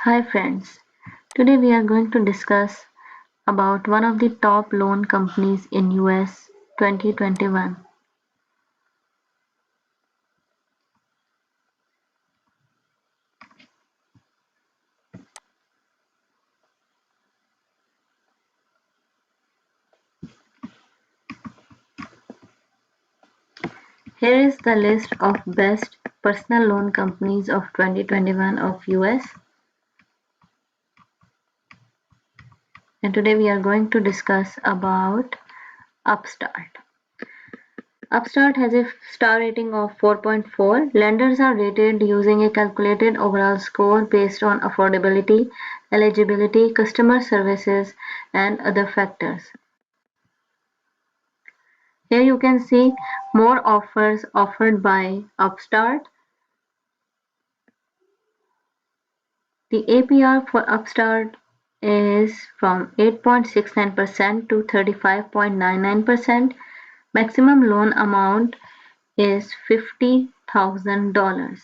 Hi friends, today we are going to discuss about one of the top loan companies in US 2021. Here is the list of best personal loan companies of 2021 of US, and today we are going to discuss about Upstart. Upstart has a star rating of 4.4. Lenders are rated using a calculated overall score based on affordability, eligibility, customer services, and other factors. Here you can see more offers offered by Upstart. The APR for Upstart is from 8.69% to 35.99%. Maximum loan amount is $50,000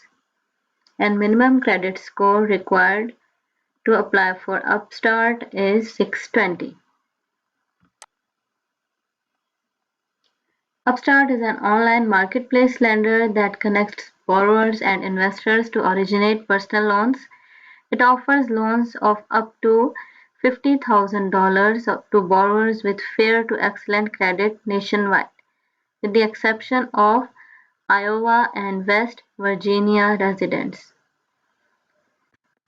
and minimum credit score required to apply for Upstart is 620. Upstart is an online marketplace lender that connects borrowers and investors to originate personal loans. It offers loans of up to $50,000 to borrowers with fair to excellent credit nationwide, with the exception of Iowa and West Virginia residents.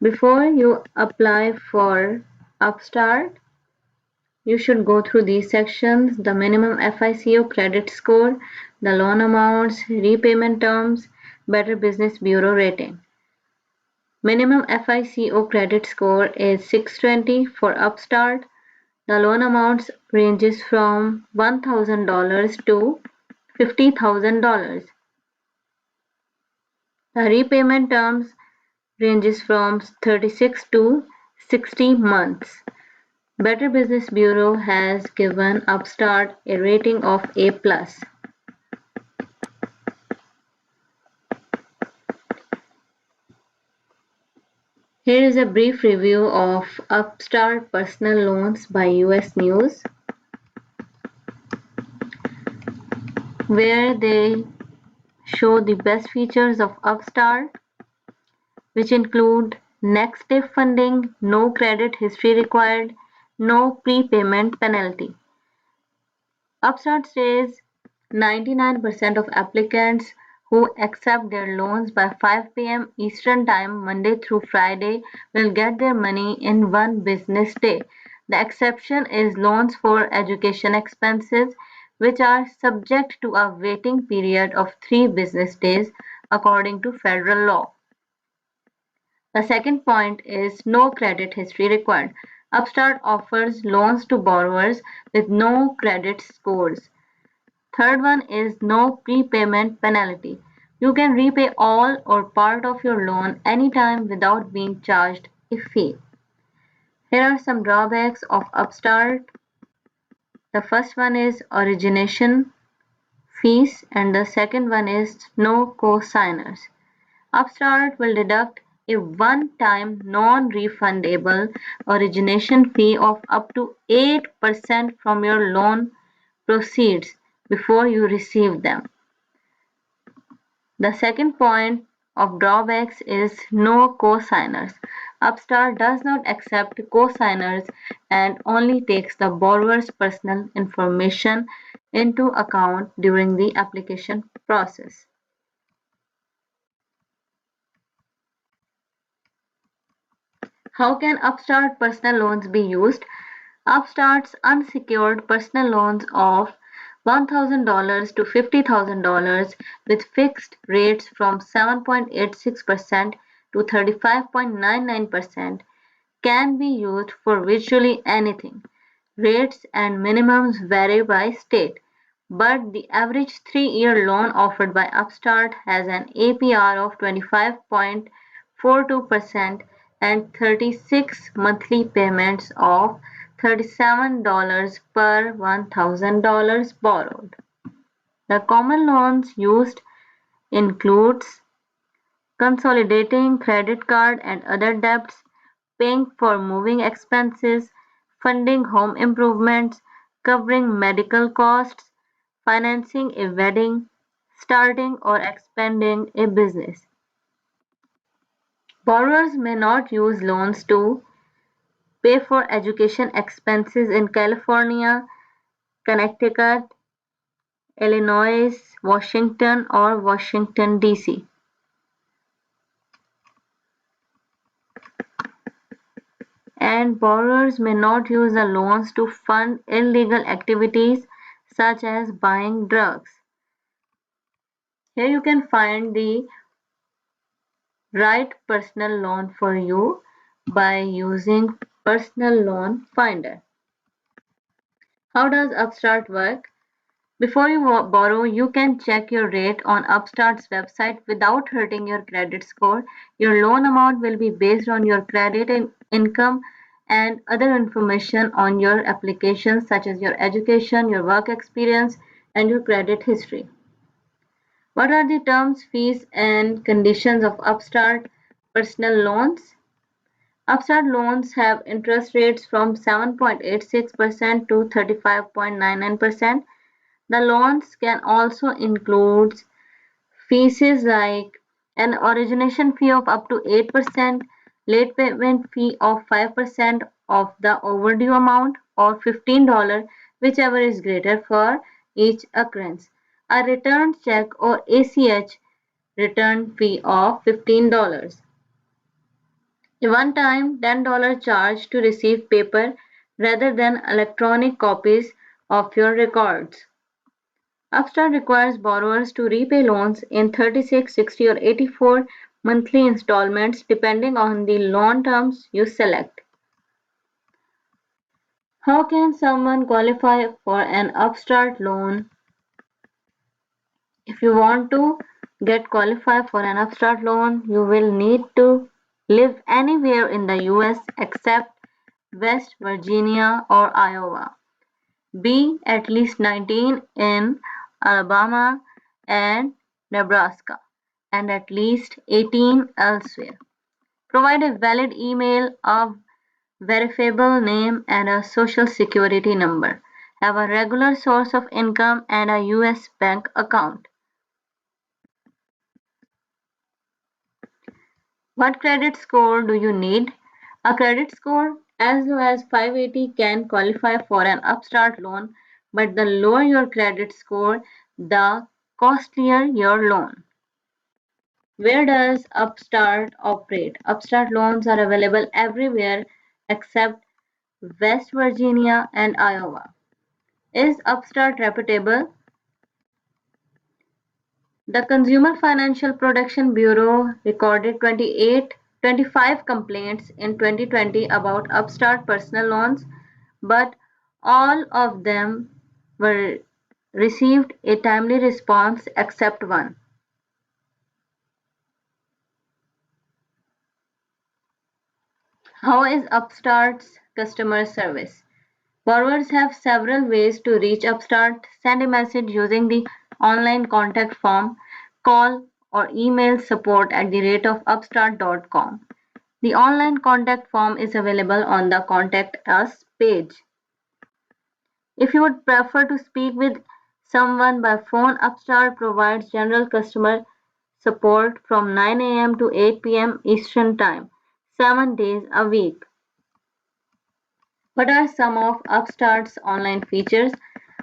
Before you apply for Upstart, you should go through these sections: the minimum FICO credit score, the loan amounts, repayment terms, Better Business Bureau rating. Minimum FICO credit score is 620 for Upstart. The loan amounts ranges from $1,000 to $50,000. The repayment terms ranges from 36 to 60 months. Better Business Bureau has given Upstart a rating of A+. Here is a brief review of Upstart personal loans by US News, where they show the best features of Upstart, which include next day funding, no credit history required, no prepayment penalty. Upstart says 99% of applicants who accept their loans by 5 p.m. Eastern Time Monday through Friday will get their money in one business day. The exception is loans for education expenses, which are subject to a waiting period of 3 business days according to federal law. The second point is no credit history required. Upstart offers loans to borrowers with no credit scores. Third one is no prepayment penalty. You can repay all or part of your loan anytime without being charged a fee. Here are some drawbacks of Upstart. The first one is origination fees and the second one is no co-signers. Upstart will deduct a one-time non-refundable origination fee of up to 8% from your loan proceeds before you receive them. The second point of drawbacks is no co-signers. Upstart does not accept co-signers and only takes the borrower's personal information into account during the application process. How can Upstart personal loans be used? Upstart's unsecured personal loans of $1,000 to $50,000 with fixed rates from 7.86% to 35.99% can be used for virtually anything. Rates and minimums vary by state, but the average 3-year loan offered by Upstart has an APR of 25.42% and 36 monthly payments of $37 per $1,000 borrowed. The common loans used includes consolidating credit card and other debts, paying for moving expenses, funding home improvements, covering medical costs, financing a wedding, starting or expanding a business. Borrowers may not use loans to pay for education expenses in California, Connecticut, Illinois, Washington, or Washington, D.C. And borrowers may not use the loans to fund illegal activities such as buying drugs. Here you can find the right personal loan for you by using Personal Loan Finder. How does Upstart work? Before you borrow, you can check your rate on Upstart's website without hurting your credit score. Your loan amount will be based on your credit income and other information on your application, such as your education, your work experience, and your credit history. What are the terms, fees, and conditions of Upstart personal loans? Upstart loans have interest rates from 7.86% to 35.99%. The loans can also include fees like an origination fee of up to 8%, late payment fee of 5% of the overdue amount, or $15, whichever is greater for each occurrence. A return check or ACH return fee of $15. A one-time $10 charge to receive paper rather than electronic copies of your records. Upstart requires borrowers to repay loans in 36, 60, or 84 monthly installments depending on the loan terms you select. How can someone qualify for an Upstart loan? If you want to get qualified for an Upstart loan, you will need to live anywhere in the US except West Virginia or Iowa. Be at least 19 in Alabama and Nebraska, and at least 18 elsewhere. Provide a valid email, a verifiable name, and a social security number. Have a regular source of income and a US bank account. What credit score do you need? A credit score as low as 580 can qualify for an Upstart loan, but the lower your credit score, the costlier your loan. Where does Upstart operate? Upstart loans are available everywhere except West Virginia and Iowa. Is Upstart reputable? The Consumer Financial Protection Bureau recorded 25 complaints in 2020 about Upstart personal loans, but all of them were received a timely response except one. How is Upstart's customer service? Borrowers have several ways to reach Upstart: send a message using the online contact form, call or email support@upstart.com. The online contact form is available on the Contact Us page. If you would prefer to speak with someone by phone, Upstart provides general customer support from 9 a.m. to 8 p.m. Eastern Time, 7 days a week. What are some of Upstart's online features?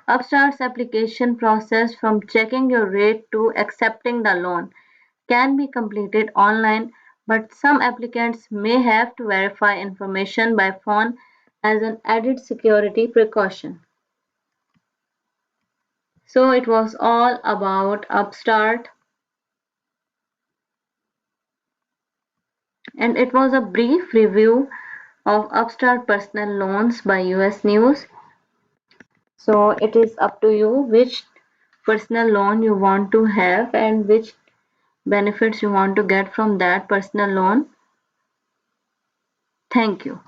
Upstart's application process from checking your rate to accepting the loan can be completed online, but some applicants may have to verify information by phone as an added security precaution. So it was all about Upstart, and it was a brief review of Upstart personal loans by US News. So it is up to you which personal loan you want to have and which benefits you want to get from that personal loan. Thank you.